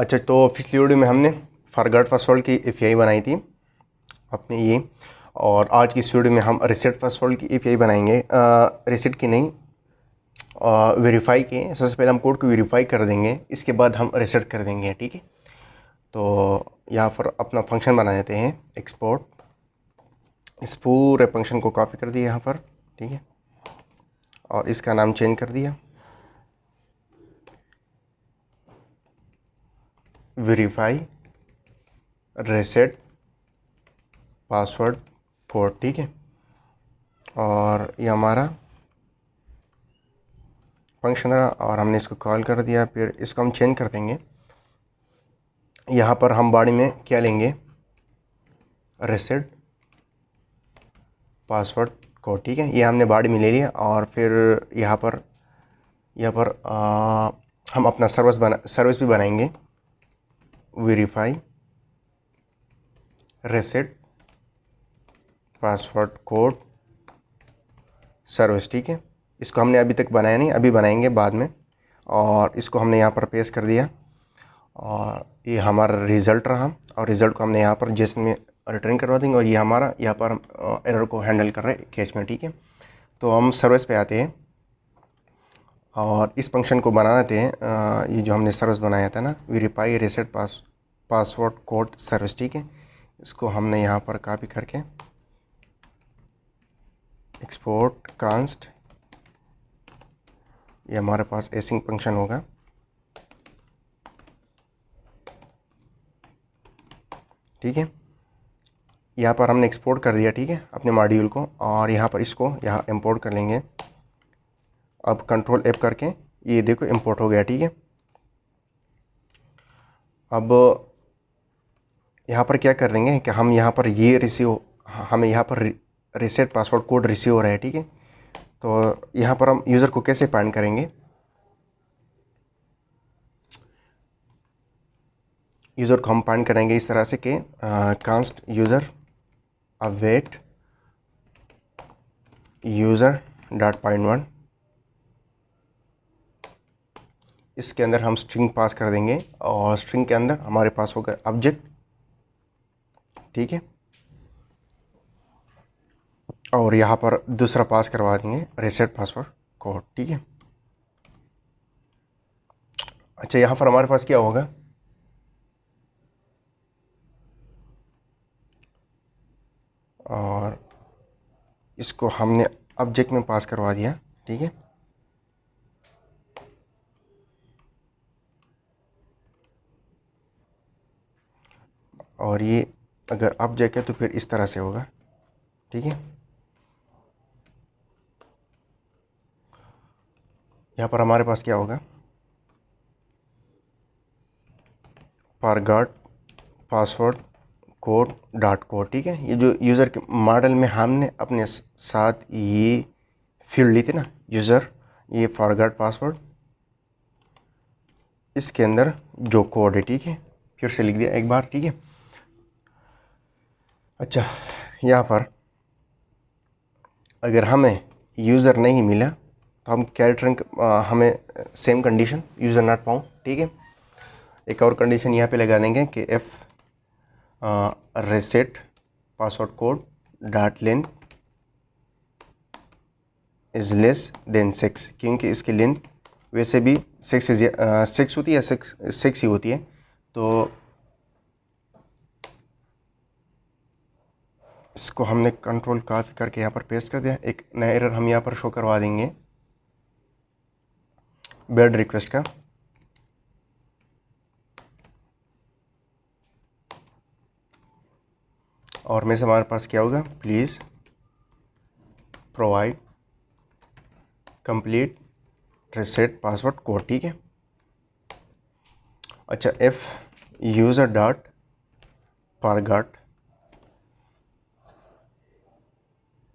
अच्छा, तो पिछली वीडियो में हमने फॉरगॉट पासवर्ड की एपीआई बनाई थी अपने ये, और आज की इस वीडियो में हम रीसेट पासवर्ड की एपीआई बनाएंगे। रीसेट की नहीं, वेरीफाई के। सबसे पहले हम कोड को वेरीफाई कर देंगे, इसके बाद हम रीसेट कर देंगे। ठीक है, तो यहाँ पर अपना फंक्शन बना देते हैं एक्सपोर्ट। इस पूरे फंक्शन को कॉपी कर दिया यहाँ पर, ठीक है, और इसका नाम चेंज कर दिया वेरीफाई रीसेट पासवर्ड कोड। ठीक है, और ये हमारा फंक्शन है और हमने इसको कॉल कर दिया। फिर इसको हम चेंज कर देंगे। यहाँ पर हम बॉडी में क्या लेंगे, रीसेट पासवर्ड कोड। ठीक है, ये हमने बॉडी में ले लिया। और फिर यहाँ पर हम अपना सर्विस भी बनाएंगे, verify reset password code service. ठीक है, इसको हमने अभी तक बनाया नहीं, अभी बनाएंगे बाद में। और इसको हमने यहाँ पर पेस्ट कर दिया और ये हमारा रिज़ल्ट रहा, और रिज़ल्ट को हमने यहाँ पर जेसन में रिटर्न करवा देंगे। और ये हमारा यहाँ पर हम एरर को हैंडल कर रहे हैं कैच में। ठीक है, तो हम सर्विस पे आते हैं और इस फंक्शन को बना देते हैं। ये जो हमने सर्विस बनाया था ना, verify reset password code service. ठीक है, इसको हमने यहाँ पर कॉपी करके एक्सपोर्ट कांस्ट, ये हमारे पास एसिंग फंक्शन होगा। ठीक है, यहाँ पर हमने एक्सपोर्ट कर दिया, ठीक है, अपने मॉड्यूल को। और यहाँ पर इसको यहाँ इंपोर्ट कर लेंगे। अब कंट्रोल F करके ये देखो इंपोर्ट हो गया। ठीक है, अब यहाँ पर क्या कर देंगे कि हम यहाँ पर ये हमें यहाँ पर रीसेट पासवर्ड कोड रिसीव हो रहा है। ठीक है, तो यहाँ पर हम यूज़र को कैसे फाइंड करेंगे, यूज़र को हम फाइंड करेंगे इस तरह से कि const user await user dot find one. इसके अंदर हम स्ट्रिंग पास कर देंगे और स्ट्रिंग के अंदर हमारे पास होगा ऑब्जेक्ट। ठीक है, और यहाँ पर दूसरा पास करवा देंगे रीसेट पासवर्ड कोड। ठीक है, अच्छा, यहाँ पर हमारे पास क्या होगा, और इसको हमने ऑब्जेक्ट में पास करवा दिया। ठीक है, और ये अगर ऑब्जेक्ट है तो फिर इस तरह से होगा। ठीक है, यहाँ पर हमारे पास क्या होगा, forgot password code dot code. ठीक है, ये जो यूज़र के मॉडल में हमने अपने साथ ये फील्ड ली थी ना, यूज़र, ये फॉरगॉट पासवर्ड, इसके अंदर जो कोड है। ठीक है, फिर से लिख दिया एक बार। ठीक है, अच्छा, यहाँ पर अगर हमें यूज़र नहीं मिला तो हम क्या रिटर्न, हमें same condition user not found. ठीक है, एक और कंडीशन यहाँ पे लगा देंगे कि F reset password code dot length is less than 6, क्योंकि इसकी लेंथ वैसे भी 6 होती है, 6 ही होती है। तो इसको हमने कंट्रोल कॉपी करके यहाँ पर पेस्ट कर दिया। एक नया एरर हम यहाँ पर शो करवा देंगे बेड रिक्वेस्ट का। और में से हमारे पास क्या होगा, please provide complete reset password code. ठीक है, अच्छा, F user dot forgot,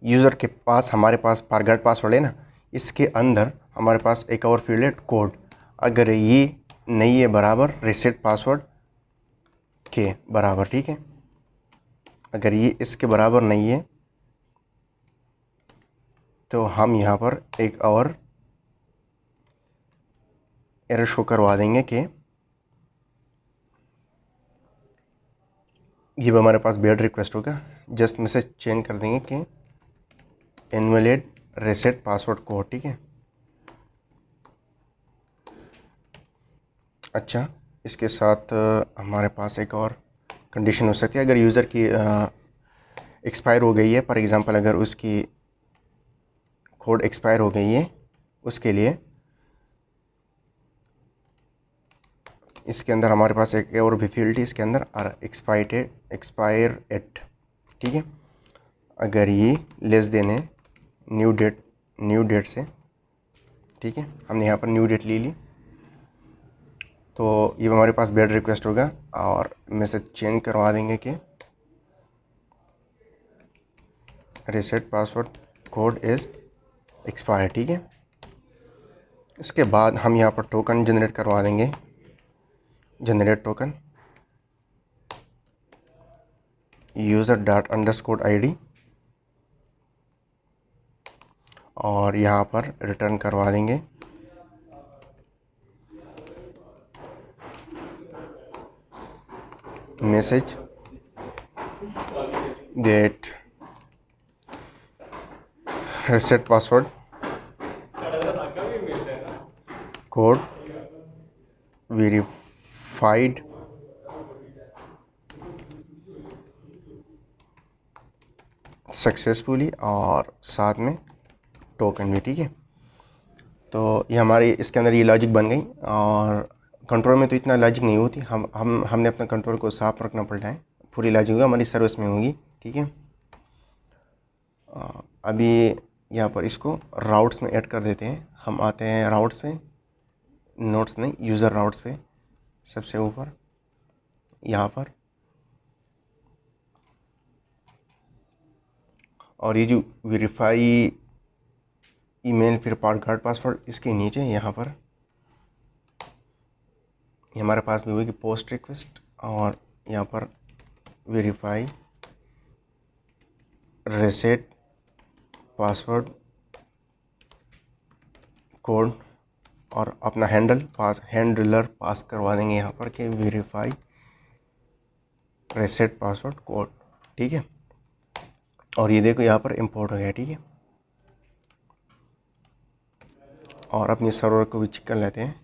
user के पास हमारे पास फॉरगॉट पासवर्ड है ना, इसके अंदर हमारे पास एक और फील्ड है कोड। अगर ये नहीं है बराबर रीसेट पासवर्ड के बराबर, ठीक है, अगर ये इसके बराबर नहीं है तो हम यहाँ पर एक और एरर शो करवा देंगे कि ये भी हमारे पास बेड रिक्वेस्ट होगा। जस्ट मैसेज चेंज कर देंगे कि इनवैलिड रीसेट पासवर्ड कोड, ठीक है। अच्छा, इसके साथ हमारे पास एक और कंडीशन हो सकती है। अगर यूज़र की एक्सपायर हो गई है, फॉर एग्ज़ाम्पल अगर उसकी कोड एक्सपायर हो गई है, उसके लिए इसके अंदर हमारे पास एक और भी फील्ड है इसके अंदर, एक्सपायर एट, ठीक है। अगर ये लेस देन है न्यू डेट से, ठीक है, हमने यहाँ पर न्यू डेट ले ली, तो ये हमारे पास बेड रिक्वेस्ट होगा और मैसेज चेंज करवा देंगे कि reset password code is expire, ठीक है। इसके बाद हम यहाँ पर टोकन जनरेट करवा देंगे, generate token user dot underscore ID, और यहाँ पर रिटर्न करवा देंगे message that reset password code verified successfully, और साथ में टोकन भी, ठीक है। तो ये हमारी इसके अंदर ये लॉजिक बन गई, और कंट्रोल में तो इतना लॉजिक नहीं होती, हमने अपना कंट्रोल को साफ रखना पड़ता है। पूरी लॉजिक होगा हमारी सर्विस में होगी, ठीक है। अभी यहाँ पर इसको राउट्स में ऐड कर देते हैं। हम आते हैं राउट्स पे, नोट्स नहीं, यूज़र राउट्स पे, सबसे ऊपर यहाँ पर, और ये जो वेरीफाई ईमेल फिर गार्ड पासवर्ड, इसके नीचे यहाँ पर हमारे पास भी होगी पोस्ट रिक्वेस्ट, और यहाँ पर वेरीफाई रीसेट पासवर्ड कोड, और अपना हैंडलर पास करवा देंगे यहाँ पर कि वेरीफाई रीसेट पासवर्ड कोड, ठीक है। और ये देखो यहाँ पर इंपोर्ट हो गया, ठीक है। और अपनी सर्वर को भी चेक कर लेते हैं,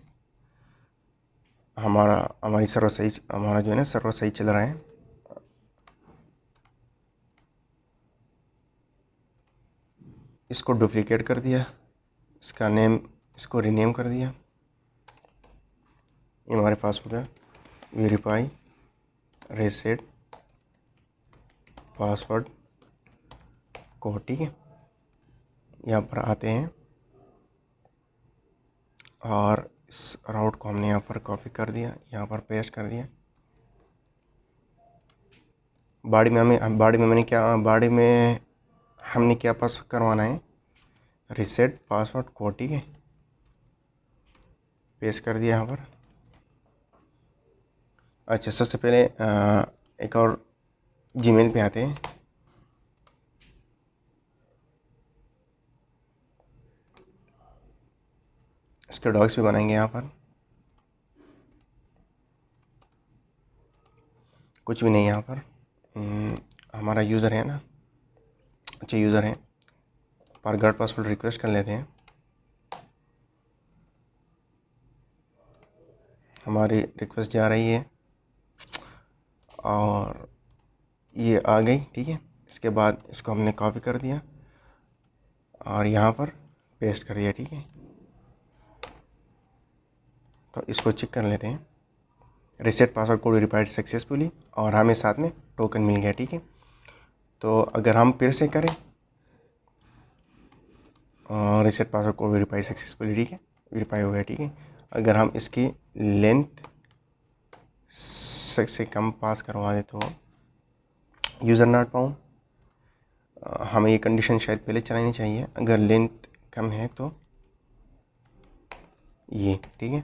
हमारी सर्वर सही, हमारा जो है ना सर्वर सही चल रहा है। इसको डुप्लीकेट कर दिया, इसका नेम इसको रीनेम कर दिया, ये हमारे पास हो गया वेरीफाई रीसेट पासवर्ड कोड, ठीक है। यहाँ पर आते हैं और इस राउट को हमने यहाँ पर कॉपी कर दिया, यहाँ पर पेस्ट कर दिया। बॉडी में हमने क्या पास करवाना है, रीसेट पासवर्ड कोड, ठीक है। पेस्ट कर दिया यहाँ पर। अच्छा, सबसे पहले एक और जीमेल पे आते हैं। इसके डॉक्स भी बनाएंगे यहाँ पर, कुछ भी नहीं यहाँ पर। हमारा यूज़र है ना, अच्छा यूज़र है, फॉरगॉट पासवर्ड रिक्वेस्ट कर लेते हैं। हमारी रिक्वेस्ट जा रही है और ये आ गई, ठीक है। इसके बाद इसको हमने कॉपी कर दिया और यहाँ पर पेस्ट कर दिया, ठीक है। तो इसको चेक कर लेते हैं, reset password code verified successfully, और हमें साथ में टोकन मिल गया, ठीक है। तो अगर हम फिर से करें reset password code verify successfully, ठीक है, वेरीफाई हो गया, ठीक है। अगर हम इसकी लेंथ से कम पास करवा दे तो यूज़र नॉट फाउंड, हमें ये कंडीशन शायद पहले चलानी चाहिए। अगर लेंथ कम है तो ये, ठीक है,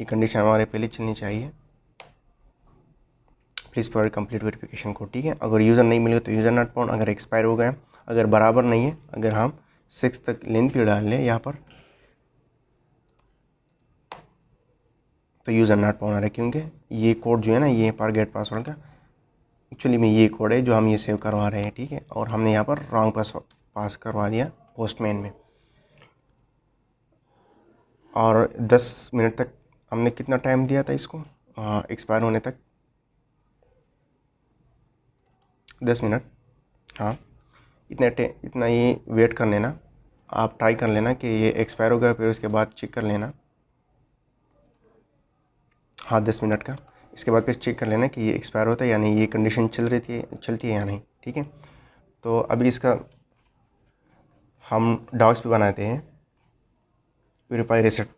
ये कंडीशन हमारे पहले चलनी चाहिए। Please provide complete verification code, ठीक है। अगर यूज़र नहीं मिलेगा तो यूज़र नॉट फाउंड, अगर एक्सपायर हो गया, अगर बराबर नहीं है, अगर हम 6 तक लेंथ भी डाल लें यहाँ पर तो यूज़र नॉट फाउंड आ रहा है, क्योंकि ये कोड जो है ना, ये फॉरगेट पासवर्ड का एक्चुअली में ये कोड है जो हम ये सेव करवा रहे हैं, ठीक है। और हमने यहाँ पर रॉन्ग पास करवा दिया पोस्टमैन में। और 10 मिनट तक हमने कितना टाइम दिया था इसको एक्सपायर होने तक, 10 मिनट। हाँ, इतना ही वेट कर लेना। आप ट्राई कर लेना कि ये एक्सपायर होगा, फिर उसके बाद चेक कर लेना। हाँ, 10 मिनट का। इसके बाद फिर चेक कर लेना कि ये एक्सपायर होता है या नहीं, ये कंडीशन चलती है या नहीं, ठीक है। तो अभी इसका हम डॉक्स भी बनाते हैं, वेरीफाई रीसेट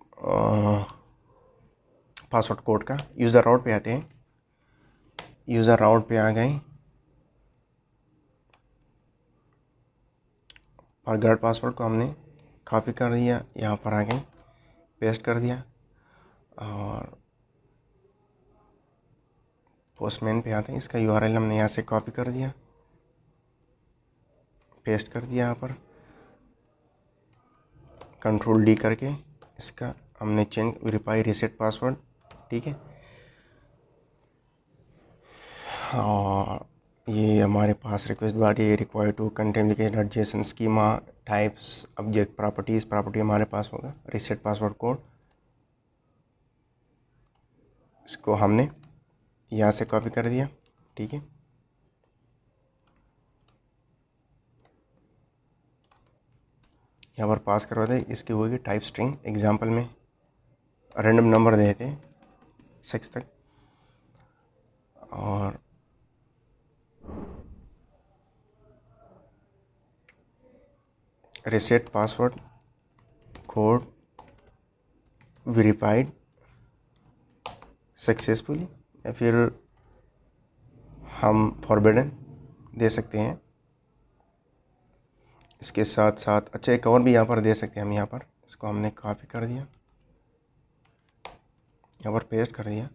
पासवर्ड कोड का। यूज़र राउट पे आते हैं, यूज़र राउट पे आ गए, फॉरगॉट पासवर्ड को हमने कॉपी कर दिया, यहाँ पर आ गए, पेस्ट कर दिया। और पोस्टमैन पे आते हैं, इसका यूआरएल हमने यहाँ से कॉपी कर दिया, पेस्ट कर दिया। यहाँ पर कंट्रोल डी करके इसका हमने चेंज वेरीफाई रीसेट पासवर्ड, ठीक है। और ये हमारे पास request body require to contain JSON schema types object property हमारे पास होगा। रीसेट पासवर्ड कोड, इसको हमने यहाँ से कॉपी कर दिया, ठीक है। यहाँ पर पास करवा दें, इसकी होगी टाइप स्ट्रिंग। एग्जांपल में रैंडम नंबर देते हैं 6 तक। और reset password code verified successfully, या फिर हम फॉरबिडन दे सकते हैं। इसके साथ साथ अच्छा एक और भी यहाँ पर दे सकते हैं हम। यहाँ पर इसको हमने कॉपी कर दिया, यहाँ पर पेस्ट कर दिया।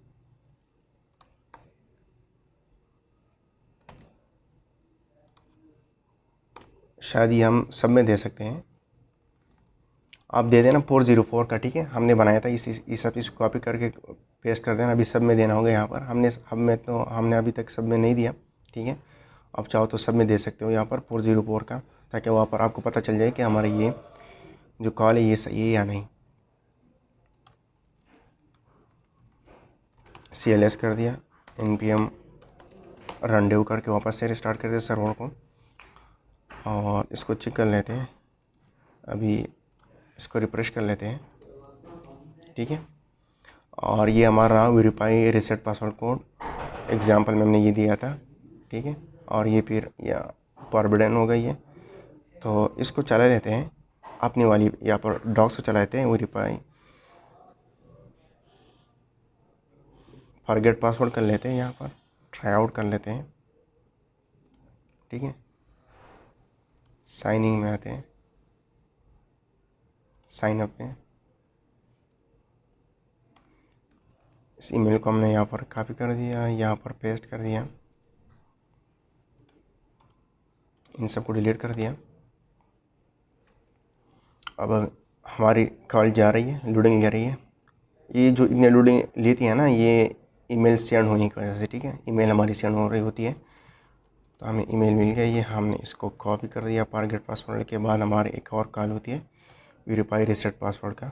शायद ये हम सब में दे सकते हैं, आप दे देना 404 का, ठीक है। हमने बनाया था इस सब इसको कॉपी करके पेस्ट कर देना। अभी सब में देना होगा। यहाँ पर हमने अभी तक सब में नहीं दिया, ठीक है। आप चाहो तो सब में दे सकते हो यहाँ पर 404 का, ताकि वहाँ पर आपको पता चल जाए कि हमारा ये जो कॉल है ये सही है या नहीं। CLS कर दिया, npm रनडेव करके वापस से रिस्टार्ट कर दिया सर्वर को। और इसको चेक कर लेते हैं, अभी इसको रिफ्रेश कर लेते हैं, ठीक है। और ये हमारा verify reset password code example में हमने ये दिया था, ठीक है। और ये फिर या फॉरबिडन हो गई है, तो इसको चला लेते हैं अपनी वाली यहाँ पर डॉक्स को चला लेते हैं। वेरीफाई फॉरगेट पासवर्ड कर लेते हैं, यहाँ पर ट्राई आउट कर लेते हैं, ठीक है। साइनिंग में आते हैं, साइन अप में इस ईमेल को हमने यहाँ पर कॉपी कर दिया, यहाँ पर पेस्ट कर दिया, इन सबको डिलीट कर दिया। अब हमारी कॉल जा रही है, लोडिंग जा रही है। ये जो इतने लोडिंग लेती है ना, ये ईमेल सेंड होने की वजह से, ठीक है। ईमेल हमारी सेंड हो रही होती है, तो हमें ईमेल मिल गया। ये हमने इसको कॉपी कर दिया फॉरगेट पासवर्ड के बाद हमारे एक और कॉल होती है वेरीफाई रीसेट पासवर्ड का।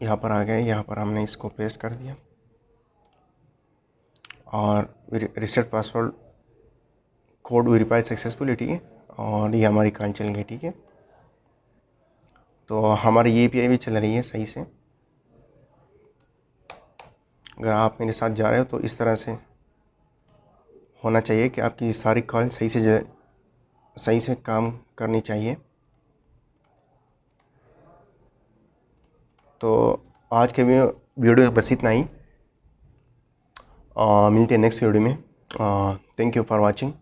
यहाँ पर आ गए, यहाँ पर हमने इसको पेस्ट कर दिया और reset password code verify successfully, ठीक है। और ये हमारी कॉल चल गई, ठीक है। तो हमारी ये API भी चल रही है सही से। अगर आप मेरे साथ जा रहे हो तो इस तरह से होना चाहिए कि आपकी सारी कॉल सही से काम करनी चाहिए। तो आज के वीडियो बस इतना ही। मिलते हैं नेक्स्ट वीडियो में। Thank you for watching.